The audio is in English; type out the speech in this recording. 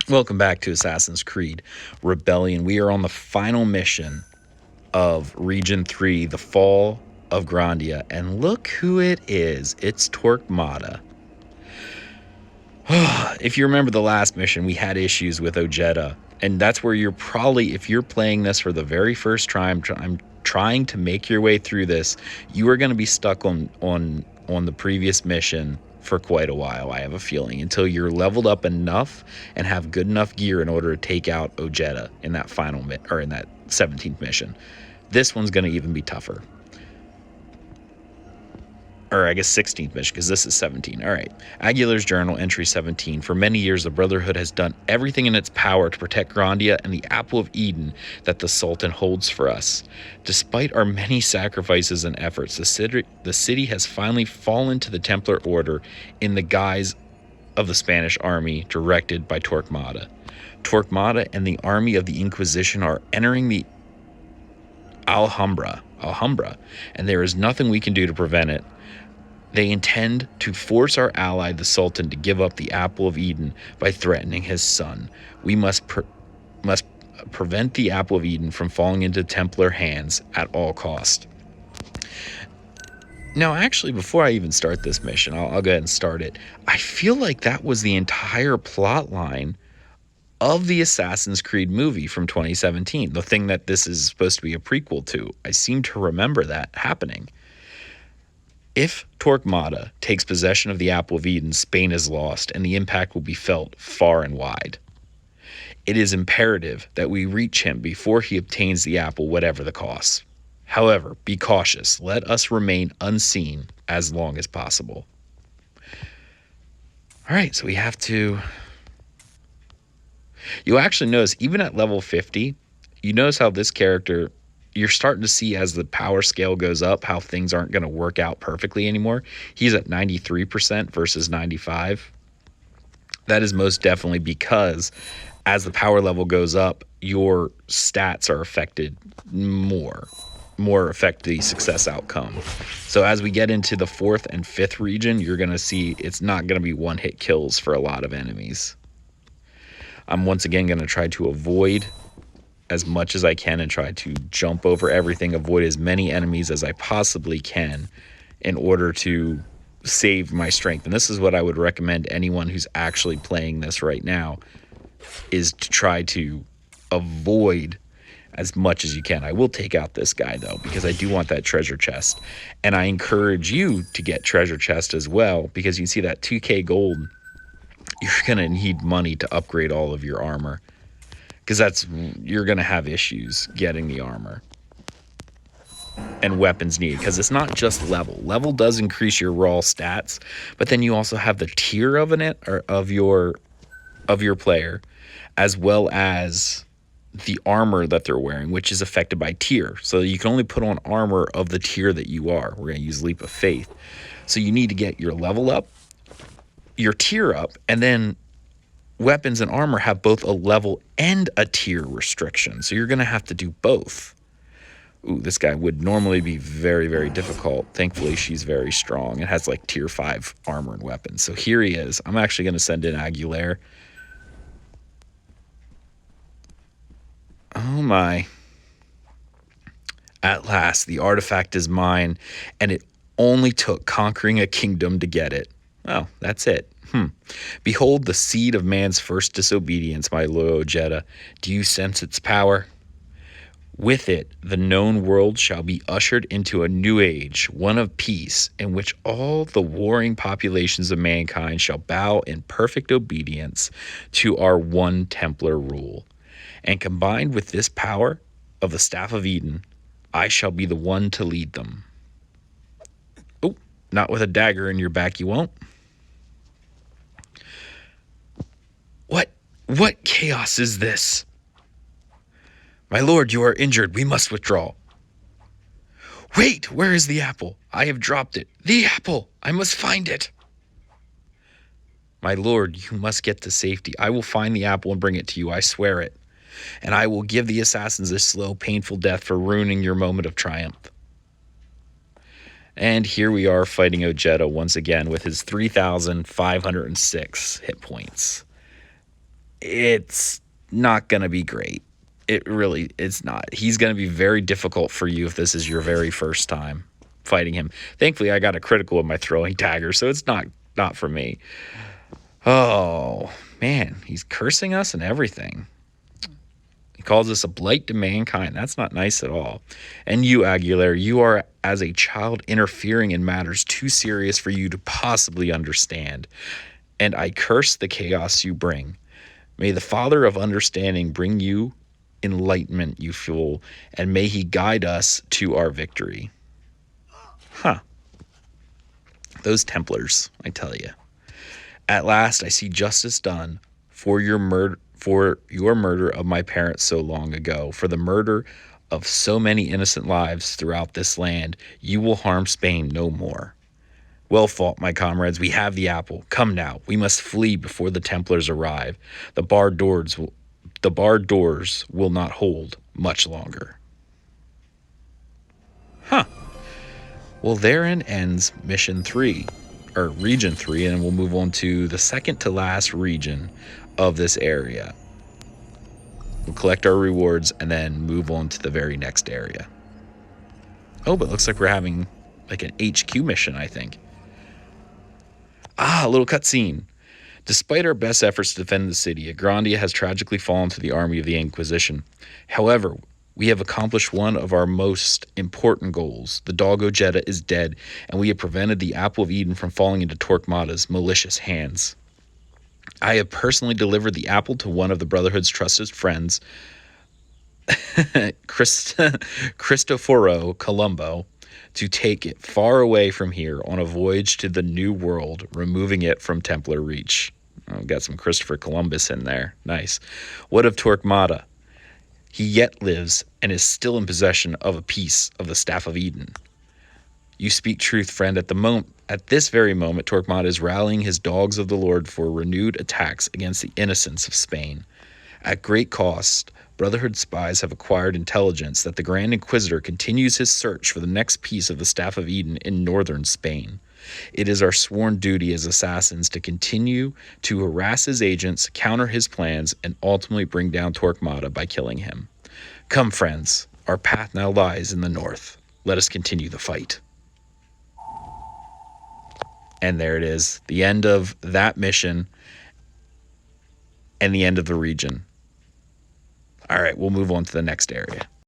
Welcome back to Assassin's Creed Rebellion. We are on the final mission of Region 3, the Fall of Granada. And look who it is. It's Torquemada. If you remember the last mission, we had issues with Ojeda. And that's where you're probably, if you're playing this for the very first time, I'm trying to make your way through this, you are going to be stuck on the previous mission for quite a while, I have a feeling, until you're leveled up enough and have good enough gear in order to take out Ojeda in that in that 17th mission. This one's going to even be tougher. Or I guess 16th mission, because this is 17. All right. Aguilar's Journal, entry 17. For many years, the Brotherhood has done everything in its power to protect Granada and the Apple of Eden that the Sultan holds for us. Despite our many sacrifices and efforts, the city has finally fallen to the Templar Order in the guise of the Spanish army directed by Torquemada. Torquemada and the army of the Inquisition are entering the Alhambra, and there is nothing we can do to prevent it. They intend to force our ally, the Sultan, to give up the Apple of Eden by threatening his son. We must prevent the Apple of Eden from falling into Templar hands at all cost. Now, actually, before I even start this mission, I'll go ahead and start it. I feel like that was the entire plot line of the Assassin's Creed movie from 2017, the thing that this is supposed to be a prequel to. I seem to remember that happening. If Torquemada takes possession of the Apple of Eden, Spain is lost, and the impact will be felt far and wide. It is imperative that we reach him before he obtains the apple, whatever the cost. However, be cautious. Let us remain unseen as long as possible. All right, so we have to... You'll actually notice, even at level 50, you notice how this character... You're starting to see as the power scale goes up how things aren't going to work out perfectly anymore. He's at 93% versus 95. That is most definitely because as the power level goes up, your stats are affected more affect the success outcome. So as we get into the 4th and 5th region, you're going to see it's not going to be one-hit kills for a lot of enemies. I'm once again going to try to avoid as much as I can and try to jump over everything, avoid as many enemies as I possibly can in order to save my strength. And this is what I would recommend anyone who's actually playing this right now, is to try to avoid as much as you can. I will take out this guy though, because I do want that treasure chest. And I encourage you to get treasure chest as well, because you see that 2k gold, you're going to need money to upgrade all of your armor. Because you're going to have issues getting the armor and weapons needed, because it's not just level. Level does increase your raw stats, but then you also have the tier of your player, as well as the armor that they're wearing, which is affected by tier. So you can only put on armor of the tier that you are. We're going to use Leap of Faith. So you need to get your level up, your tier up, and then weapons and armor have both a level and a tier restriction. So you're going to have to do both. Ooh, this guy would normally be very, very difficult. Thankfully, she's very strong and has like tier 5 armor and weapons. So here he is. I'm actually going to send in Aguilar. Oh my. At last, the artifact is mine, and it only took conquering a kingdom to get it. Oh, that's it. Behold the seed of man's first disobedience, my loyal Ojeda. Do you sense its power? With it, the known world shall be ushered into a new age, one of peace, in which all the warring populations of mankind shall bow in perfect obedience to our one Templar rule. And combined with this power of the Staff of Eden, I shall be the one to lead them. Oh, not with a dagger in your back, you won't. What chaos is this? My lord, you are injured. We must withdraw. Wait, where is the apple? I have dropped it. The apple! I must find it. My lord, you must get to safety. I will find the apple and bring it to you. I swear it. And I will give the assassins a slow, painful death for ruining your moment of triumph. And here we are fighting Ojeda once again with his 3,506 hit points. it's not going to be great. It's not. He's going to be very difficult for you if this is your very first time fighting him. Thankfully, I got a critical with my throwing dagger, so it's not for me. Oh, man, he's cursing us and everything. He calls us a blight to mankind. That's not nice at all. And you, Aguilar, you are as a child interfering in matters too serious for you to possibly understand. And I curse the chaos you bring. May the Father of Understanding bring you enlightenment, you fool, and may he guide us to our victory. Huh. Those Templars, I tell you. At last I see justice done for your murder of my parents so long ago, for the murder of so many innocent lives throughout this land. You will harm Spain no more. Well fought, my comrades. We have the apple. Come now, we must flee before the Templars arrive. The barred doors will not hold much longer. Huh. Well, therein ends Mission 3, or Region 3, and we'll move on to the second to last region of this area. We'll collect our rewards and then move on to the very next area. Oh, but it looks like we're having like an HQ mission, I think. A little cutscene. Despite our best efforts to defend the city, Agrandia has tragically fallen to the army of the Inquisition. However, we have accomplished one of our most important goals. The dog Ojeda is dead, and we have prevented the Apple of Eden from falling into Torquemada's malicious hands. I have personally delivered the apple to one of the Brotherhood's trusted friends, Cristoforo Colombo, to take it far away from here on a voyage to the New World, removing it from Templar reach. Oh, got some Christopher Columbus in there. Nice. What of Torquemada? He yet lives and is still in possession of a piece of the Staff of Eden. You speak truth, friend. At this very moment, Torquemada is rallying his dogs of the Lord for renewed attacks against the innocents of Spain. At great cost, Brotherhood spies have acquired intelligence that the Grand Inquisitor continues his search for the next piece of the Staff of Eden in northern Spain. It is our sworn duty as assassins to continue to harass his agents, counter his plans, and ultimately bring down Torquemada by killing him. Come, friends, our path now lies in the north. Let us continue the fight. And there it is, the end of that mission and the end of the region. All right, we'll move on to the next area.